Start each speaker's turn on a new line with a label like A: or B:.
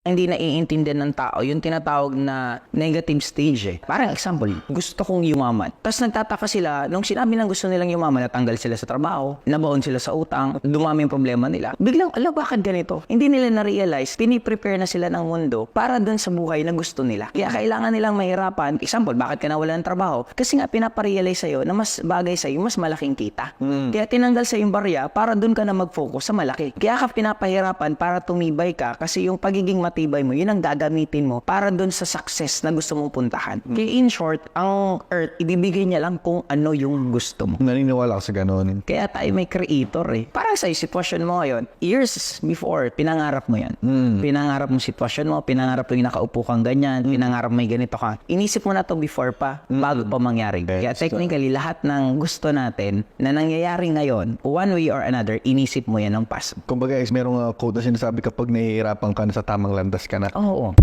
A: Hindi naiintindihan ng tao yung tinatawag na negative stage eh. Parang example, gusto kong yumaman. Tapos nagtataka sila, nung sinabi lang gusto nilang yumaman, natanggal sila sa trabaho, nabaon sila sa utang, dumami yung problema nila. Biglang, ala bakit ganito? Hindi nila na-realize, piniprepare na sila ng mundo para dun sa buhay na gusto nila. Kaya kailangan nilang mahirapan. Example, bakit ka nawala ng trabaho? Kasi nga pinaparealize sa'yo na mas bagay sa'yo, mas malaking kita. Kaya tinanggal sa yung barya para dun ka na mag-focus sa malaki. Kaya ka pinapahirapan para tumibay ka kasi yung pagiging matibay mo, yun ang gagamitin mo para dun sa success na gusto mong puntahan. Kaya in short, ang earth, ibibigay niya lang kung ano yung gusto mo.
B: Naniniwala ka sa ganun.
A: Kaya tayo may creator eh. Parang sa sitwasyon mo ngayon, years before, pinangarap mo yan. Pinangarap mo sitwasyon mo, pinangarap mo yung nakaupo kang ganyan, pinangarap may ganito ka. Inisip mo na to before pa, bago pa mangyari. Kaya technically, lahat ng gusto natin na nangyayari ngayon, one way or another, inisip mo yan ng past.
B: Kumbaga, merong quote na sinasabi kapag nahihirapan ka na sa tamang landas ka na.
A: Oo.